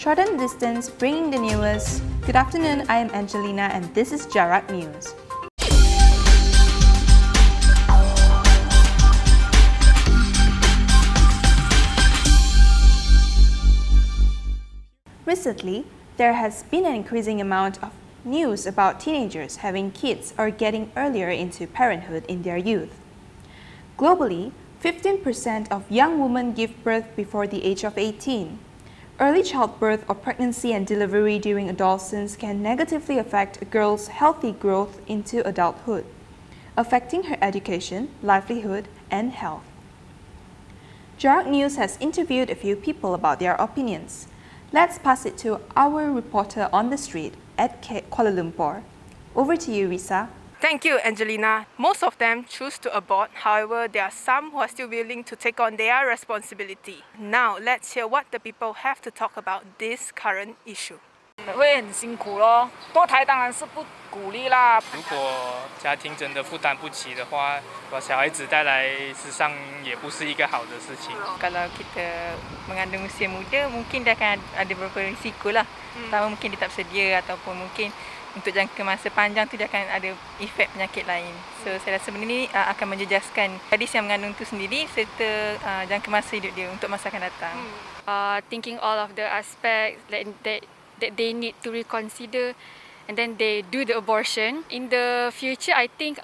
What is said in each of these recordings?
Shortened distance, bringing the newest. Good afternoon, I am Angelina and this is Jarak News. Recently, there has been an increasing amount of news about teenagers having kids or getting earlier into parenthood in their youth. Globally, 15% of young women give birth before the age of 18. Early childbirth or pregnancy and delivery during adolescence can negatively affect a girl's healthy growth into adulthood, affecting her education, livelihood, and health. Jarak News has interviewed a few people about their opinions. Let's pass it to our reporter on the street at Kuala Lumpur. Over to you, Risa. Thank you, Angelina. Most of them choose to abort. However, there are some who are still willing to take on their responsibility. Now, let's hear what the people have to talk about this current issue. 会很辛苦咯，堕胎当然是不鼓励啦。如果家庭真的负担不起的话，把小孩子带来世上也不是一个好的事情。Kalau kita mengandung usia muda, mungkin dia akan ada beberapa risiko lah. Pertama mungkin dia tak bersedia ataupun mungkin untuk jangka masa panjang tu dia akan ada efek penyakit lain. So saya rasa benda ni akan menjejaskan gadis yang mengandung tu sendiri serta jangka masa hidup dia untuk masa akan datang. Thinking all of the aspects that they need to reconsider and then they do the abortion. In the future, I think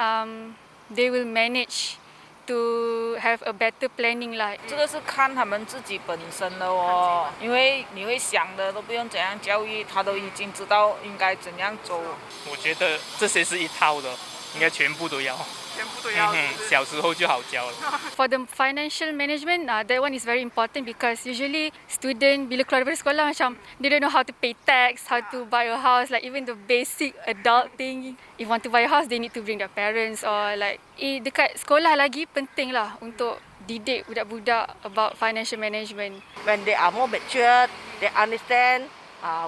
they will manage to have a better planning 啦。这个是看他们自己本身的哦，因为你会想的都不用怎样教育，他都已经知道应该怎样走。我觉得这些是一套的，应该全部都要。小时候就好教了。For the financial management, that one is very important because usually student bila keluar daripada sekolah macam they don't know how to pay tax, how to buy a house, like even the basic adult thing. If want to buy a house, they need to bring their parents or like dekat sekolah lagi penting lah untuk didik budak-budak about financial management. When they are more mature, they understand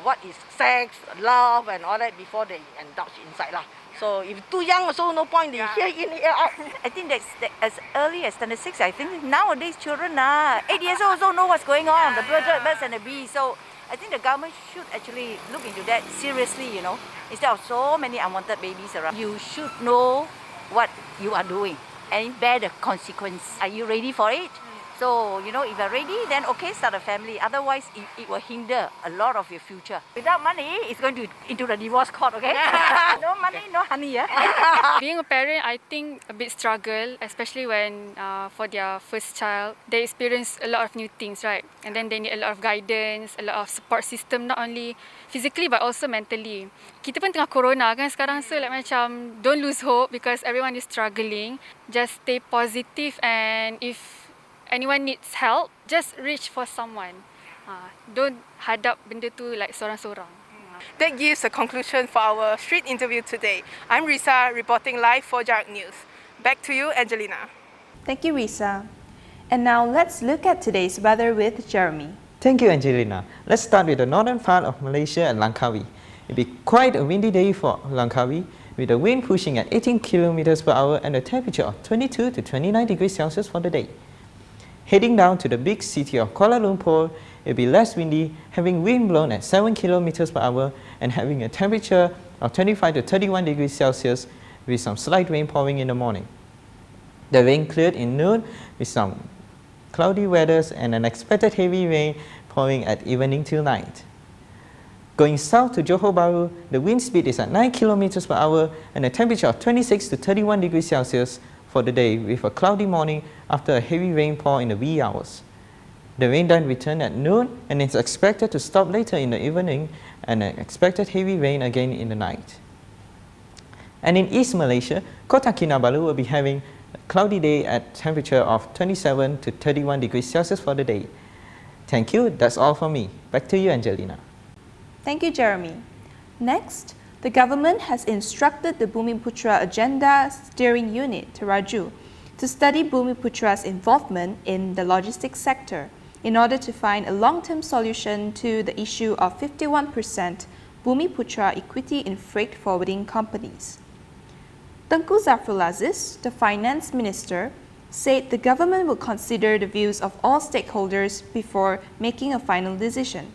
what is sex, love and all that before they indulge inside lah. So if too young also no point, they hear in, hear out. I think that's as early as standard 6. I think nowadays children 8 years old also know what's going on, the birds and the bees. So I think the government should actually look into that seriously, you know. Instead of so many unwanted babies around, you should know what you are doing and bear the consequence. Are you ready for it? So, you know, if you're ready, then okay, start a family. Otherwise, it will hinder a lot of your future. Without money, it's going to into the divorce court, okay? No money, no honey, yeah? Being a parent, I think a bit struggle, especially when for their first child, they experience a lot of new things, right? And then they need a lot of guidance, a lot of support system, not only physically but also mentally. Kita pun tengah corona kan sekarang, so like macam don't lose hope because everyone is struggling. Just stay positive and if anyone needs help, just reach for someone. Don't hadap benda tu like sorang-sorang. That gives a conclusion for our street interview today. I'm Risa, reporting live for Jarak News. Back to you, Angelina. Thank you, Risa. And now let's look at today's weather with Jeremy. Thank you, Angelina. Let's start with the northern part of Malaysia and Langkawi. It'll be quite a windy day for Langkawi, with the wind pushing at 18 km per hour and a temperature of 22 to 29 degrees Celsius for the day. Heading down to the big city of Kuala Lumpur, it will be less windy, having wind blown at 7 km per hour and having a temperature of 25 to 31 degrees Celsius with some slight rain pouring in the morning. The rain cleared in noon with some cloudy weather and an expected heavy rain pouring at evening till night. Going south to Johor Bahru, the wind speed is at 9 km per hour and a temperature of 26 to 31 degrees Celsius for the day with a cloudy morning after a heavy rainfall in the wee hours. The rain then returned at noon and is expected to stop later in the evening and an expected heavy rain again in the night. And in East Malaysia, Kota Kinabalu will be having a cloudy day at temperature of 27 to 31 degrees Celsius for the day. Thank you, that's all from me. Back to you, Angelina. Thank you, Jeremy. Next, the government has instructed the Bumiputra Agenda Steering Unit, Teraju, to study Bumiputra's involvement in the logistics sector in order to find a long-term solution to the issue of 51% Bumiputra equity in freight forwarding companies. Tengku Zafrul Aziz, the finance minister, said the government will consider the views of all stakeholders before making a final decision.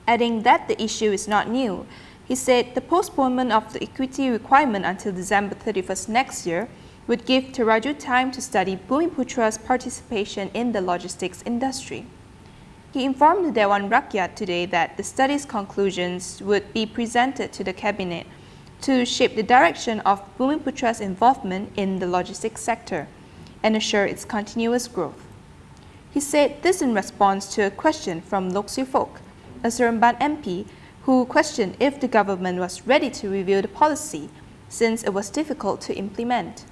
Adding that the issue is not new, he said the postponement of the equity requirement until December 31st next year would give Teraju time to study Bumiputra's participation in the logistics industry. He informed the Dewan Rakyat today that the study's conclusions would be presented to the cabinet to shape the direction of Bumiputra's involvement in the logistics sector and assure its continuous growth. He said this in response to a question from Lok Sifok, a Seremban MP, who questioned if the government was ready to review the policy since it was difficult to implement.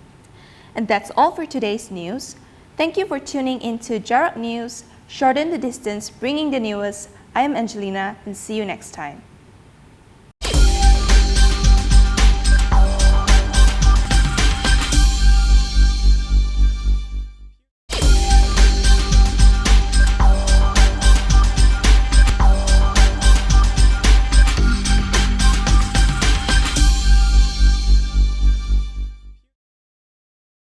And that's all for today's news. Thank you for tuning in to Jarak News, shorten the distance, bringing the newest. I am Angelina, and see you next time.